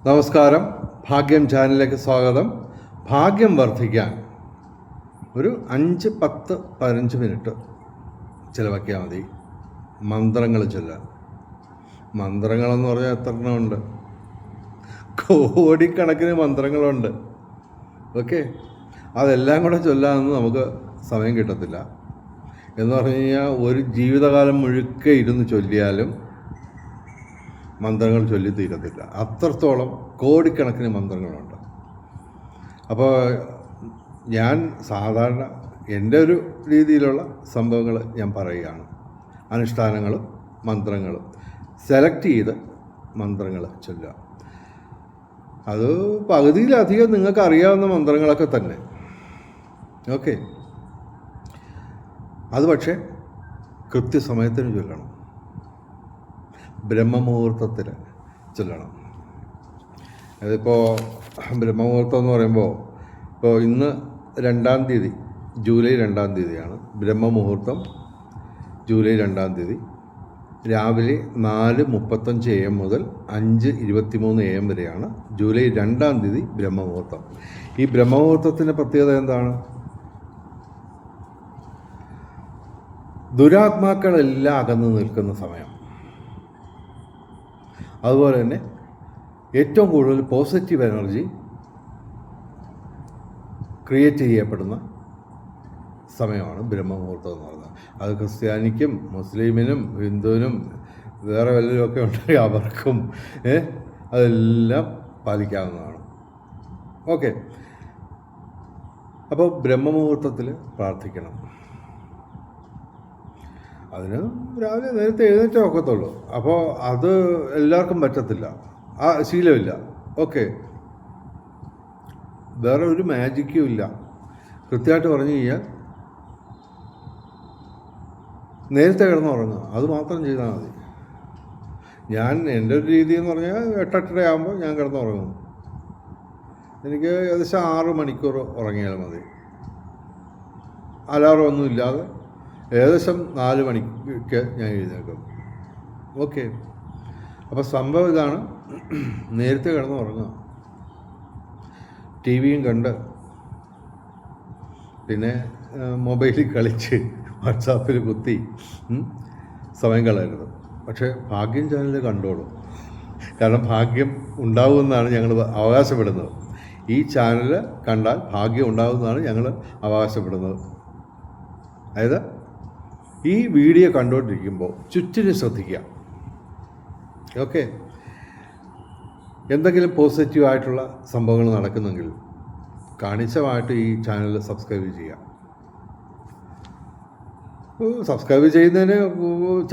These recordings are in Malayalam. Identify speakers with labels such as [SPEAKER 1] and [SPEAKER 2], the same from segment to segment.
[SPEAKER 1] നമസ്കാരം. ഭാഗ്യം ചാനലിലേക്ക് സ്വാഗതം. ഭാഗ്യം വർദ്ധിക്കാൻ ഒരു 5, 10, 15 മിനിറ്റ് ചിലവാക്കിയാൽ മതി മന്ത്രങ്ങൾ ചൊല്ലാൻ. മന്ത്രങ്ങളെന്ന് പറഞ്ഞാൽ എത്ര എണ്ണമുണ്ട്? കോടിക്കണക്കിന് മന്ത്രങ്ങളുണ്ട്. ഓക്കെ, അതെല്ലാം കൂടെ ചൊല്ലാനൊന്നും നമുക്ക് സമയം കിട്ടത്തില്ല. എന്ന് പറഞ്ഞു കഴിഞ്ഞാൽ ഒരു ജീവിതകാലം മുഴുക്കെ ഇരുന്ന് ചൊല്ലിയാലും മന്ത്രങ്ങൾ ചൊല്ലി തീരത്തില്ല. അത്രത്തോളം കോടിക്കണക്കിന് മന്ത്രങ്ങളുണ്ട്. അപ്പോൾ ഞാൻ സാധാരണ എൻ്റെ ഒരു രീതിയിലുള്ള സംഭവങ്ങൾ ഞാൻ പറയുകയാണ്. അനുഷ്ഠാനങ്ങളും മന്ത്രങ്ങളും സെലക്ട് ചെയ്ത് മന്ത്രങ്ങൾ ചൊല്ലുക. അത് പകുതിയിലധികം നിങ്ങൾക്ക് അറിയാവുന്ന മന്ത്രങ്ങളൊക്കെ തന്നെ. ഓക്കെ, അത് പക്ഷേ കൃത്യസമയത്തിന് ചൊല്ലണം, ബ്രഹ്മമുഹൂർത്തത്തിൽ ചൊല്ലണം. അതിപ്പോൾ ബ്രഹ്മമുഹൂർത്തം എന്ന് പറയുമ്പോൾ ഇപ്പോൾ ഇന്ന് 2-ാം തീയതി, ജൂലൈ 2-ാം തീയതിയാണ് ബ്രഹ്മമുഹൂർത്തം. ജൂലൈ 2-ാം തീയതി രാവിലെ 4:35 AM മുതൽ 5:23 AM വരെയാണ് ജൂലൈ 2-ാം തീയതി ബ്രഹ്മമുഹൂർത്തം. ഈ ബ്രഹ്മമുഹൂർത്തത്തിൻ്റെ പ്രത്യേകത എന്താണ്? ദുരാത്മാക്കളെല്ലാം അകന്നു നിൽക്കുന്ന സമയം. അതുപോലെ തന്നെ ഏറ്റവും കൂടുതൽ പോസിറ്റീവ് എനർജി ക്രിയേറ്റ് ചെയ്യപ്പെടുന്ന സമയമാണ് ബ്രഹ്മമുഹൂർത്തം എന്ന് പറയുന്നത്. അത് ക്രിസ്ത്യാനിക്കും മുസ്ലിമിനും ഹിന്ദുവിനും വേറെ വല്ലതുമൊക്കെ ഉണ്ടെങ്കിൽ അവർക്കും അതെല്ലാം പാലിക്കാവുന്നതാണ്. ഓക്കെ, അപ്പോൾ ബ്രഹ്മമുഹൂർത്തത്തിൽ പ്രാർത്ഥിക്കണം. അതിന് രാവിലെ നേരത്തെ എഴുന്നേറ്റേ ഒക്കത്തുള്ളൂ. അപ്പോൾ അത് എല്ലാവർക്കും പറ്റത്തില്ല, ആ ശീലമില്ല. ഓക്കെ, വേറെ ഒരു മാജിക്കും ഇല്ല. കൃത്യമായിട്ട് പറഞ്ഞു കഴിഞ്ഞാൽ നേരത്തെ കിടന്നുറങ്ങുക, അത് മാത്രം ചെയ്താൽ മതി. ഞാൻ എൻ്റെ ഒരു രീതി എന്ന് പറഞ്ഞാൽ 8-8:30 ആകുമ്പോൾ ഞാൻ കിടന്നുറങ്ങും. എനിക്ക് ഏകദേശം 6 മണിക്കൂർ ഉറങ്ങിയാൽ മതി. അലാറമൊന്നും ഇല്ലാതെ ഏകദേശം 4 മണിക്ക് ഞാൻ എഴുന്നേൽക്കും. ഓക്കെ, അപ്പോൾ സംഭവം ഇതാണ്. നേരത്തെ കിടന്നുറങ്ങുക, ടി വിയും കണ്ട് പിന്നെ മൊബൈലിൽ കളിച്ച് വാട്സാപ്പിൽ കുത്തി സമയം കളയരുത്. പക്ഷേ ഭാഗ്യം ചാനൽ കണ്ടോളൂ, കാരണം ഭാഗ്യം ഉണ്ടാവുമെന്നാണ് ഞങ്ങൾ അവകാശപ്പെടുന്നത്. ഈ ചാനൽ കണ്ടാൽ ഭാഗ്യം ഉണ്ടാവുമെന്നാണ് ഞങ്ങൾ അവകാശപ്പെടുന്നത്. അതായത് ഈ വീഡിയോ കണ്ടുകൊണ്ടിരിക്കുമ്പോൾ ചുറ്റിനും ശ്രദ്ധിക്കുക. ഓക്കെ, എന്തെങ്കിലും പോസിറ്റീവായിട്ടുള്ള സംഭവങ്ങൾ നടക്കുന്നെങ്കിൽ കാണിച്ചമായിട്ട് ഈ ചാനൽ സബ്സ്ക്രൈബ് ചെയ്യുക. സബ്സ്ക്രൈബ് ചെയ്യുന്നതിന്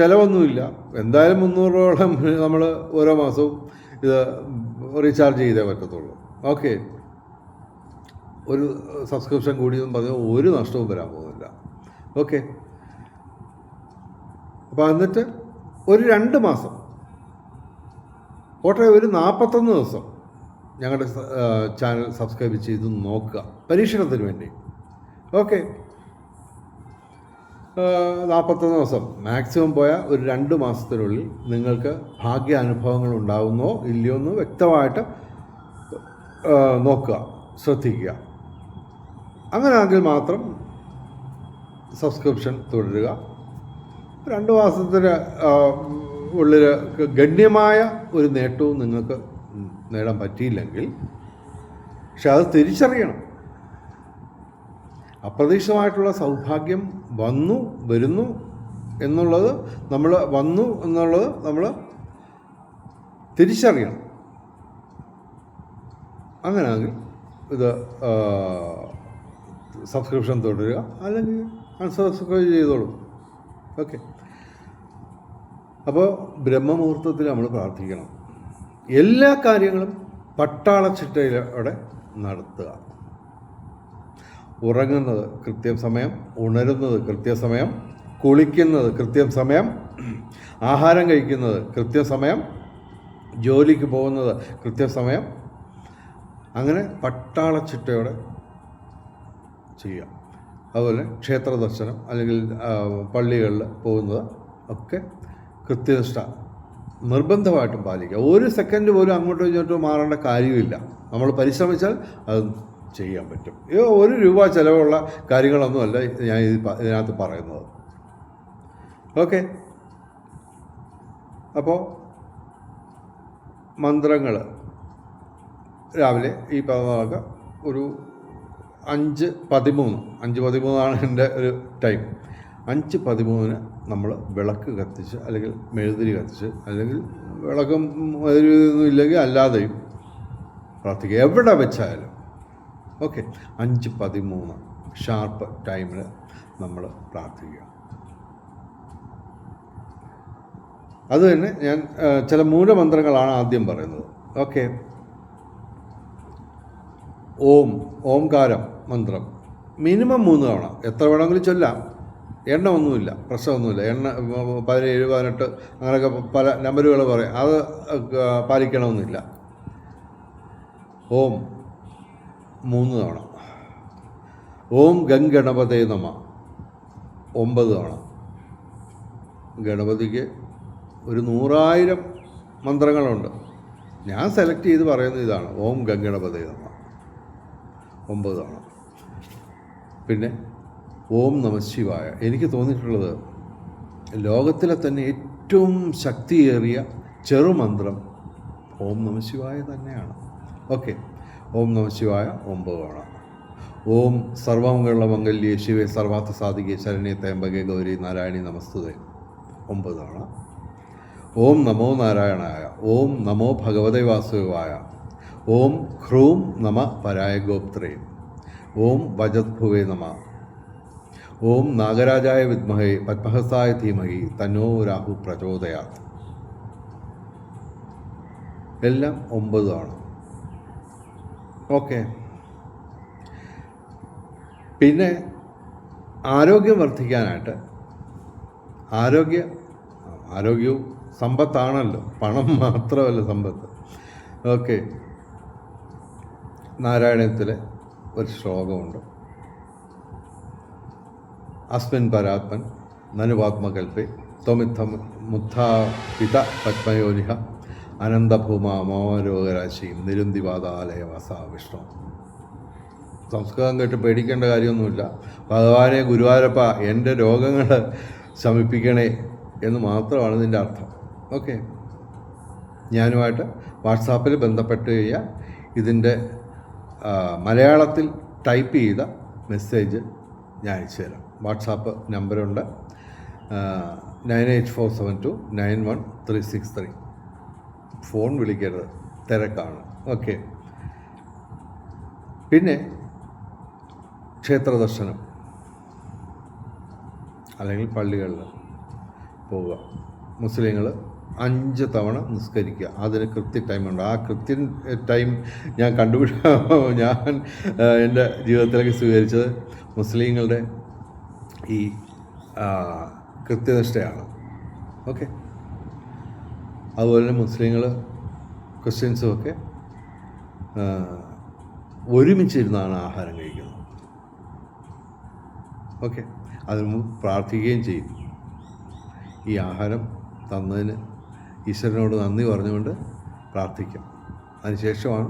[SPEAKER 1] ചിലവൊന്നുമില്ല. എന്തായാലും 300 രൂപയോളം നമ്മൾ ഓരോ മാസവും ഇത് റീചാർജ് ചെയ്തേ പറ്റത്തുള്ളൂ. ഓക്കെ, ഒരു സബ്സ്ക്രിപ്ഷൻ കൂടിയെന്ന് പറഞ്ഞാൽ ഒരു നഷ്ടവും വരാൻ പോകുന്നില്ല. ഓക്കെ, അപ്പോൾ എന്നിട്ട് ഒരു 2 മാസം ഓട്ടെ, ഒരു 41 ദിവസം ഞങ്ങളുടെ ചാനൽ സബ്സ്ക്രൈബ് ചെയ്ത് നോക്കുക, പരീക്ഷണത്തിന് വേണ്ടി. ഓക്കെ, 41 ദിവസം മാക്സിമം പോയാൽ ഒരു 2 മാസത്തിനുള്ളിൽ നിങ്ങൾക്ക് ഭാഗ്യാനുഭവങ്ങൾ ഉണ്ടാകുന്നോ ഇല്ലയോ എന്ന് വ്യക്തമായിട്ട് നോക്കുക, ശ്രദ്ധിക്കുക. അങ്ങനെയാണെങ്കിൽ മാത്രം സബ്സ്ക്രിപ്ഷൻ തുടരുക. 2 മാസത്തിന് ഉള്ളിൽ ഗണ്യമായ ഒരു നേട്ടവും നിങ്ങൾക്ക് നേടാൻ പറ്റിയില്ലെങ്കിൽ, പക്ഷെ അത് തിരിച്ചറിയണം. അപ്രതീക്ഷിതമായിട്ടുള്ള സൗഭാഗ്യം വരുന്നു എന്നുള്ളത് നമ്മൾ തിരിച്ചറിയണം. അങ്ങനെയാണെങ്കിൽ ഇത് സബ്സ്ക്രിപ്ഷൻ തുടരുക, അല്ലെങ്കിൽ അൺസബ്സ്ക്രൈബ് ചെയ്തോളൂ. ഓക്കെ, അപ്പോൾ ബ്രഹ്മമുഹൂർത്തത്തിൽ നമ്മൾ പ്രാർത്ഥിക്കണം. എല്ലാ കാര്യങ്ങളും പട്ടാളച്ചിട്ടയിലൂടെ നടത്തുക. ഉറങ്ങുന്നത് കൃത്യസമയം, ഉണരുന്നത് കൃത്യസമയം, കുളിക്കുന്നത് കൃത്യസമയം, ആഹാരം കഴിക്കുന്നത് കൃത്യസമയം, ജോലിക്ക് പോകുന്നത് കൃത്യസമയം. അങ്ങനെ പട്ടാളച്ചിട്ടയോടെ ചെയ്യുക. അതുപോലെ ക്ഷേത്ര ദർശനം അല്ലെങ്കിൽ പള്ളികളിൽ പോകുന്നത് ഒക്കെ കൃത്യനിഷ്ഠ നിർബന്ധമായിട്ടും പാലിക്കുക. ഒരു സെക്കൻഡ് പോലും അങ്ങോട്ടും ഇങ്ങോട്ടും മാറേണ്ട കാര്യമില്ല. നമ്മൾ പരിശ്രമിച്ചാൽ അത് ചെയ്യാൻ പറ്റും. ₹1 ചിലവുള്ള കാര്യങ്ങളൊന്നുമല്ല ഞാൻ ഇതിനകത്ത് പറയുന്നത്. ഓക്കെ, അപ്പോൾ മന്ത്രങ്ങൾ രാവിലെ ഈ പറഞ്ഞ ഒരു 5:13 എൻ്റെ ഒരു ടൈം. 5:13 നമ്മൾ വിളക്ക് കത്തിച്ച് അല്ലെങ്കിൽ മെഴുതിരി കത്തിച്ച് അല്ലെങ്കിൽ വിളക്കും മെഴുതിരിയൊന്നും ഇല്ലെങ്കിൽ അല്ലാതെയും പ്രാർത്ഥിക്കുക, എവിടെ വെച്ചായാലും. ഓക്കെ, 5:13 ഷാർപ്പ് ടൈമിൽ നമ്മൾ പ്രാർത്ഥിക്കുക. അത് തന്നെ ഞാൻ ചില മൂലമന്ത്രങ്ങളാണ് ആദ്യം പറയുന്നത്. ഓക്കെ, ഓംകാരം മന്ത്രം മിനിമം 3 തവണ, എത്ര വേണമെങ്കിലും ചൊല്ലാം. എണ്ണ ഒന്നുമില്ല, പ്രശ്നമൊന്നുമില്ല. 17, 18 അങ്ങനെയൊക്കെ പല നമ്പറുകൾ പറയും, അത് പാലിക്കണമെന്നില്ല. ഓം 3 തവണ. ഓം ഗംഗണപതേ നമ 9 തവണ. ഗണപതിക്ക് ഒരു 100,000 മന്ത്രങ്ങളുണ്ട്. ഞാൻ സെലക്ട് ചെയ്ത് പറയുന്നത് ഇതാണ്, ഓം ഗംഗണപതേ നമ 9 തവണ. പിന്നെ ഓം നമഃ ശിവായ. എനിക്ക് തോന്നിയിട്ടുള്ളത് ലോകത്തിലെ തന്നെ ഏറ്റവും ശക്തിയേറിയ ചെറുമന്ത്രം ഓം നമഃ ശിവായ തന്നെയാണ്. ഓക്കെ, ഓം നമഃ ശിവായ 9 തവണ. ഓം സർവമംഗളമംഗല്യേ ശിവേ സർവാർത്ഥ സാധികേ ശരണ്യേ ത്രയംബകേ ഗൗരി നാരായണി നമസ്തുതേ 9 തവണ. ഓം നമോ നാരായണായ. ഓം നമോ ഭഗവതേ വാസുദേവായ. ഓം ഹ്രൂം നമ പരായ ഗോപ്ത്രേ. ഓം വജദ്ഭുവേ നമ. ഓം നാഗരാജായ വിദ്മഹേ പദ്മഹസ്തായ ധീമഹി തന്നോ രാഹു പ്രചോദയാത്. എല്ലാം 9 ആണ്. ഓക്കെ, പിന്നെ ആരോഗ്യം വർദ്ധിക്കാനായിട്ട് ആരോഗ്യവും സമ്പത്താണല്ലോ, പണം മാത്രമല്ല സമ്പത്ത്. ഓക്കെ, നാരായണത്തിലെ ഒരു ശ്ലോകമുണ്ട്, അസ്മിൻ പരാത്മൻ നനുവാത്മകൽപ്പേ ത്വമിത്തം മുദ്ധാപിത പത്മയോനിഹ അനന്തഭൂമ മോരോഗരാശിയും നിരുന്തിവാതാലയവസ വിഷ്ണു. സംസ്കൃതം കേട്ട് പേടിക്കേണ്ട കാര്യമൊന്നുമില്ല. ഭഗവാനെ ഗുരുവായൂരപ്പ എൻ്റെ രോഗങ്ങൾ ശമിപ്പിക്കണേ എന്ന് മാത്രമാണ് ഇതിൻ്റെ അർത്ഥം. ഓക്കെ, ഞാനുമായിട്ട് വാട്സാപ്പിൽ ബന്ധപ്പെട്ട് കഴിഞ്ഞാൽ ഇതിൻ്റെ മലയാളത്തിൽ ടൈപ്പ് ചെയ്ത മെസ്സേജ് ഞാൻ അയച്ചു തരാം. വാട്സാപ്പ് നമ്പറുണ്ട് 9847291363. ഫോൺ വിളിക്കരുത്, തിരക്കാണ്. ഓക്കെ, പിന്നെ ക്ഷേത്ര ദർശനം അല്ലെങ്കിൽ പള്ളികളിൽ പോവുക. മുസ്ലിങ്ങൾ 5 തവണ നിസ്കരിക്കുക. അതിന് കൃത്യ ടൈമുണ്ട്. ആ കൃത്യ ടൈം ഞാൻ ഞാൻ എൻ്റെ ജീവിതത്തിലേക്ക് സ്വീകരിച്ചത് മുസ്ലിങ്ങളുടെ ഈ കൃത്യനിഷ്ഠയാണ്. ഓക്കെ, അതുപോലെ തന്നെ മുസ്ലിങ്ങൾ ക്രിസ്ത്യൻസും ഒക്കെ ഒരുമിച്ചിരുന്നാണ് ആഹാരം കഴിക്കുന്നത്. ഓക്കെ, അതിന് മുമ്പ് പ്രാർത്ഥിക്കുകയും ചെയ്യും. ഈ ആഹാരം തന്നതിന് ഈശ്വരനോട് നന്ദി പറഞ്ഞുകൊണ്ട് പ്രാർത്ഥിക്കും. അതിനുശേഷമാണ്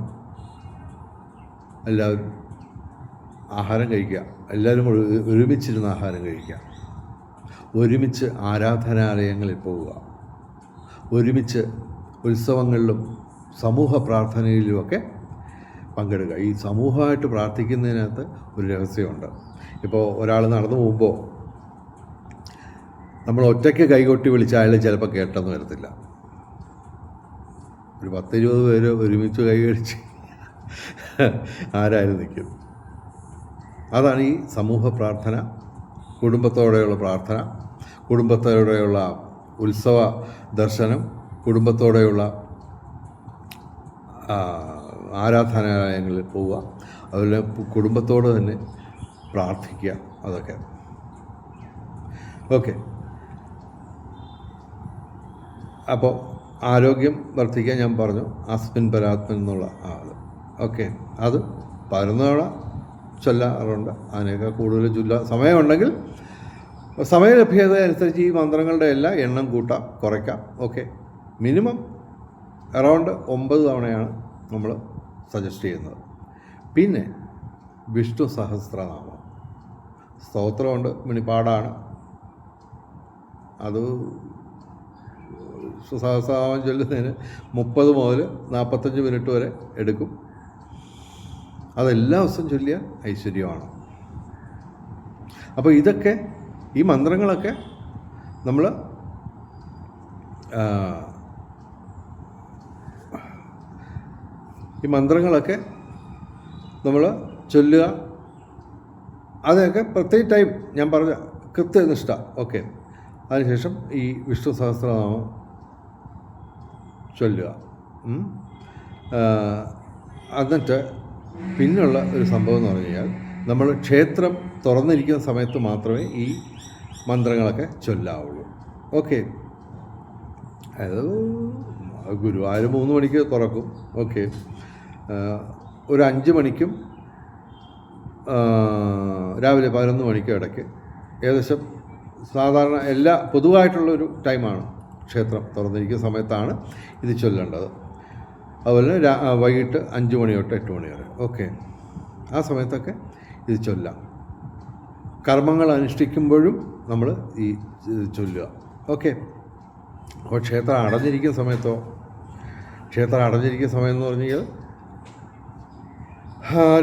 [SPEAKER 1] എല്ലാവരും ആഹാരം കഴിക്കുക. എല്ലാവരും ഒരുമിച്ചിരുന്ന് ആഹാരം കഴിക്കുക. ഒരുമിച്ച് ആരാധനാലയങ്ങളിൽ പോവുക. ഒരുമിച്ച് ഉത്സവങ്ങളിലും സമൂഹ പ്രാർത്ഥനയിലുമൊക്കെ പങ്കെടുക്കുക. ഈ സമൂഹമായിട്ട് പ്രാർത്ഥിക്കുന്നതിനകത്ത് ഒരു രഹസ്യമുണ്ട്. ഇപ്പോൾ ഒരാൾ നടന്നു പോകുമ്പോൾ നമ്മൾ ഒറ്റയ്ക്ക് കൈകൊട്ടി വിളിച്ച അയാൾ ചിലപ്പോൾ കേട്ടെന്ന് വരത്തില്ല. ഒരു 10-20 പേര് ഒരുമിച്ച് കൈകടിച്ച് ആരായാലും നിൽക്കും. അതാണ് ഈ സമൂഹ പ്രാർത്ഥന, കുടുംബത്തോടെയുള്ള പ്രാർത്ഥന, കുടുംബത്തോടെയുള്ള ഉത്സവ ദർശനം, കുടുംബത്തോടെയുള്ള ആരാധനാലയങ്ങളിൽ പോവുക, അതുപോലെ കുടുംബത്തോട് തന്നെ പ്രാർത്ഥിക്കുക. അതൊക്കെ ഓക്കെ. അപ്പോൾ ആരോഗ്യം വർദ്ധിക്കാൻ ഞാൻ പറഞ്ഞു, അസ്മിൻ പരാത്മൻ എന്നുള്ള ആൾ. ഓക്കെ, അത് 11 തവണ ചൊല്ലാറുണ്ട്. അതിനേക്കാൾ കൂടുതൽ സമയമുണ്ടെങ്കിൽ സമയലഭ്യത അനുസരിച്ച് ഈ മന്ത്രങ്ങളുടെ എല്ലാം എണ്ണം കൂട്ടാം, കുറയ്ക്കാം. ഓക്കെ, മിനിമം അറൗണ്ട് 9 തവണയാണ് നമ്മൾ സജസ്റ്റ് ചെയ്യുന്നത്. പിന്നെ വിഷ്ണു സഹസ്രനാമം സ്തോത്രമുണ്ട്, പാടാണ്. അത് സഹസ്രനാമം ചൊല്ലുന്നതിന് 30 മുതൽ 45 മിനിറ്റ് വരെ എടുക്കും. അതെല്ലാ ദിവസവും ചൊല്ലിയാൽ ഐശ്വര്യമാണ്. അപ്പോൾ ഇതൊക്കെ, ഈ മന്ത്രങ്ങളൊക്കെ നമ്മൾ ചൊല്ലുക. അതൊക്കെ പ്രത്യേക ടൈം ഞാൻ പറഞ്ഞ കൃത്യനിഷ്ഠ. ഓക്കെ. അതിനുശേഷം ഈ വിഷ്ണു സഹസ്രനാമം ചൊല്ലുക. എന്നിട്ട് പിന്നുള്ള ഒരു സംഭവം എന്ന് പറഞ്ഞു കഴിഞ്ഞാൽ, നമ്മൾ ക്ഷേത്രം തുറന്നിരിക്കുന്ന സമയത്ത് മാത്രമേ ഈ മന്ത്രങ്ങളൊക്കെ ചൊല്ലാവുള്ളൂ. ഓക്കെ. അതായത് ഗുരുവായൂർ 3 മണിക്ക് തുറക്കും. ഓക്കെ. ഒരു 5 മണിക്കും രാവിലെ 11 മണിക്കും ഇടയ്ക്ക് ഏകദേശം സാധാരണ എല്ലാ പൊതുവായിട്ടുള്ളൊരു ടൈമാണ്. ക്ഷേത്രം തുറന്നിരിക്കുന്ന സമയത്താണ് ഇത് ചൊല്ലേണ്ടത്. അതുപോലെ വൈകിട്ട് 5 മണി തൊട്ട് 8 മണി വരെ. ഓക്കെ. ആ സമയത്തൊക്കെ ഇത് ചൊല്ലാം. കർമ്മങ്ങൾ അനുഷ്ഠിക്കുമ്പോഴും നമ്മൾ ഈ ചൊല്ലുക. ഓക്കെ. അപ്പോൾ ക്ഷേത്രം അടഞ്ഞിരിക്കുന്ന സമയത്തോ, ക്ഷേത്രം അടഞ്ഞിരിക്കുന്ന സമയം എന്ന് പറഞ്ഞു കഴിഞ്ഞാൽ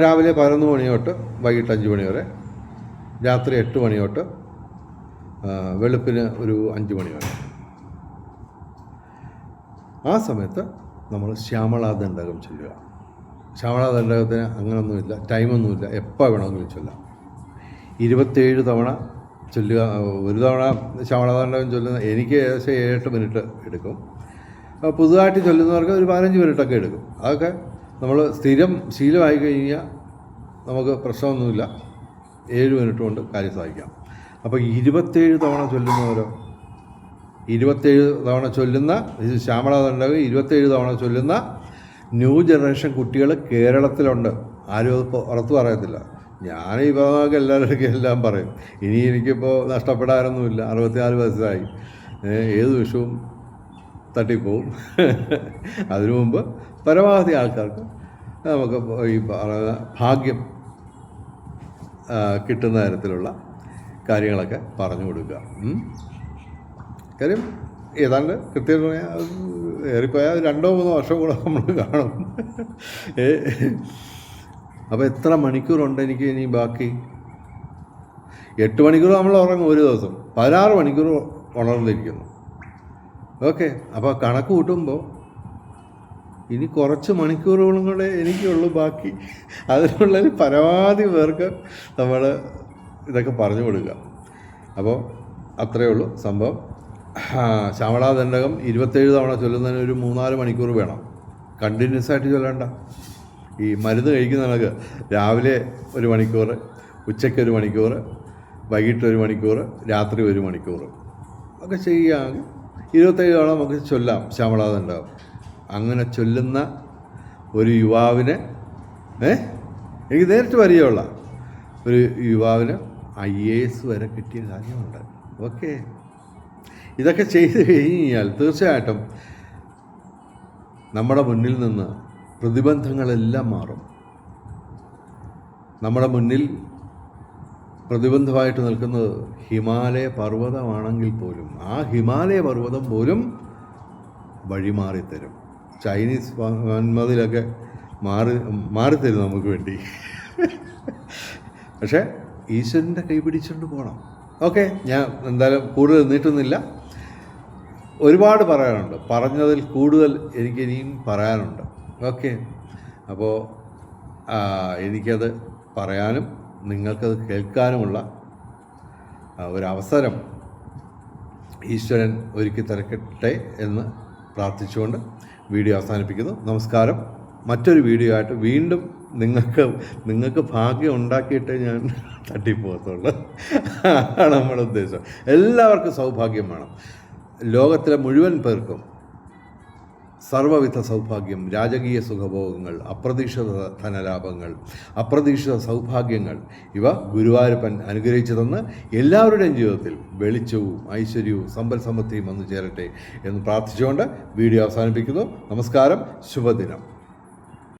[SPEAKER 1] രാവിലെ 11 മണി തൊട്ട് വൈകിട്ട് 5 മണി വരെ, രാത്രി 8 മണി തൊട്ട് വെളുപ്പിന് ഒരു 5 മണി വരെ. ആ സമയത്ത് നമ്മൾ ശ്യാമളാദണ്ഡകം ചൊല്ലുക. ശ്യാമളാദണ്ഡകത്തിന് അങ്ങനെയൊന്നുമില്ല, ടൈമൊന്നുമില്ല, എപ്പോൾ വേണമെങ്കിലും ചൊല്ലാം. 27 തവണ ചൊല്ലുക. ഒരു തവണ ശ്യാമളാദണ്ഡകം ചൊല്ലുന്ന എനിക്ക് ഏകദേശം 7-8 മിനിറ്റ് എടുക്കും. പുതുതായിട്ട് ചൊല്ലുന്നവർക്ക് ഒരു 15 മിനിറ്റൊക്കെ എടുക്കും. അതൊക്കെ നമ്മൾ സ്ഥിരം ശീലമായി കഴിഞ്ഞാൽ നമുക്ക് പ്രശ്നമൊന്നുമില്ല. 7 മിനിറ്റ് കൊണ്ട് കാര്യം സാധിക്കാം. അപ്പോൾ 27 തവണ ചൊല്ലുന്നവരോ, 27 തവണ ചൊല്ലുന്ന ശ്യാമളാദണ്ഡകം 27 തവണ ചൊല്ലുന്ന ന്യൂ ജനറേഷൻ കുട്ടികൾ കേരളത്തിലുണ്ട്. ആരും അത് പുറത്ത് പറയത്തില്ല. ഞാൻ ഈ ഭാഗമൊക്കെ എല്ലാവരുടെയൊക്കെ എല്ലാം പറയും. ഇനി എനിക്കിപ്പോൾ നഷ്ടപ്പെടാനൊന്നുമില്ല. 64 വയസ്സായി. ഏത് വിഷവും തട്ടിപ്പോവും. അതിനു മുമ്പ് പരമാവധി ആൾക്കാർക്ക് നമുക്ക് ഈ ഭാഗ്യം കിട്ടുന്ന തരത്തിലുള്ള കാര്യങ്ങളൊക്കെ പറഞ്ഞു കൊടുക്കുക. കാര്യം ഏതാണ്ട് കൃത്യം പറഞ്ഞാൽ ഏറിപ്പോയാൽ 2-3 വർഷം കൂടെ നമ്മൾ കാണും. അപ്പോൾ എത്ര മണിക്കൂറുണ്ട് എനിക്ക് ഇനി ബാക്കി? 8 മണിക്കൂർ നമ്മൾ ഉറങ്ങും ഒരു ദിവസം, 16 മണിക്കൂർ ഉണർന്നിരിക്കുന്നു. ഓക്കെ. അപ്പോൾ കണക്ക് കൂട്ടുമ്പോൾ ഇനി കുറച്ച് മണിക്കൂറുകളും കൂടെ എനിക്കുള്ളൂ ബാക്കി. അതിനുള്ള പരമാവധി പേർക്ക് നമ്മൾ ഇതൊക്കെ പറഞ്ഞു കൊടുക്കുക. അപ്പോൾ അത്രയേ ഉള്ളൂ സംഭവം. ശ്യാമളാദണ്ഡകം 27 തവണ ചൊല്ലുന്നതിന് ഒരു 3-4 മണിക്കൂർ വേണം. കണ്ടിന്യൂസ് ആയിട്ട് ചൊല്ലണ്ട. ഈ മരുന്ന് കഴിക്കുന്ന കണക്ക് രാവിലെ 1 മണിക്കൂർ, ഉച്ചയ്ക്ക് 1 മണിക്കൂർ, വൈകിട്ട് 1 മണിക്കൂർ, രാത്രി 1 മണിക്കൂർ ഒക്കെ ചെയ്യുകയാണെങ്കിൽ 27 തവണ നമുക്ക് ചൊല്ലാം ശ്യാമളാദണ്ഡകം. അങ്ങനെ ചൊല്ലുന്ന ഒരു യുവാവിന് എനിക്ക് നേരിട്ട് പരിചയമുള്ള ഒരു യുവാവിന് IAS വരെ കിട്ടിയ കാര്യമുണ്ട്. ഓക്കെ. ഇതൊക്കെ ചെയ്ത് കഴിഞ്ഞാൽ തീർച്ചയായിട്ടും നമ്മുടെ മുന്നിൽ നിന്ന് പ്രതിബന്ധങ്ങളെല്ലാം മാറും. നമ്മുടെ മുന്നിൽ പ്രതിബന്ധമായിട്ട് നിൽക്കുന്നത് ഹിമാലയ പർവ്വതമാണെങ്കിൽ പോലും ആ ഹിമാലയ പർവ്വതം പോലും വഴിമാറിത്തരും. ചൈനീസ് വൻമതിലൊക്കെ മാറിത്തരും നമുക്ക് വേണ്ടി. പക്ഷേ ഈശ്വരൻ്റെ കൈ പിടിച്ചുകൊണ്ട് പോകണം. ഓക്കെ. ഞാൻ എന്തായാലും കൂടുതൽ നീട്ടുന്നില്ല. ഒരുപാട് പറയാനുണ്ട്. പറഞ്ഞതിൽ കൂടുതൽ എനിക്കിനിയും പറയാനുണ്ട്. ഓക്കെ. അപ്പോൾ എനിക്കത് പറയാനും നിങ്ങൾക്കത് കേൾക്കാനുമുള്ള ഒരവസരം ഈശ്വരൻ ഒരുക്കി തരട്ടെ എന്ന് പ്രാർത്ഥിച്ചുകൊണ്ട് വീഡിയോ അവസാനിപ്പിക്കുന്നു. നമസ്കാരം. മറ്റൊരു വീഡിയോ ആയിട്ട് വീണ്ടും നിങ്ങൾക്ക് ഭാഗ്യം ഉണ്ടാക്കിയിട്ടേ ഞാൻ തട്ടിപ്പോകത്തുള്ളൂ. ആണ് നമ്മുടെ ഉദ്ദേശം. എല്ലാവർക്കും സൗഭാഗ്യം വേണം. ലോകത്തിലെ മുഴുവൻ പേർക്കും സർവ്വവിധ സൗഭാഗ്യം, രാജകീയ സുഖഭോഗങ്ങൾ, അപ്രതീക്ഷിത ധനലാഭങ്ങൾ, അപ്രതീക്ഷിത സൗഭാഗ്യങ്ങൾ ഇവ ഗുരുവായൂരപ്പൻ അനുഗ്രഹിച്ചു തന്ന് എല്ലാവരുടെയും ജീവിതത്തിൽ വെളിച്ചവും ഐശ്വര്യവും സമ്പൽ സമൃദ്ധിയും വന്നു ചേരട്ടെ എന്ന് പ്രാർത്ഥിച്ചുകൊണ്ട് വീഡിയോ അവസാനിപ്പിക്കുന്നു. നമസ്കാരം, ശുഭദിനം.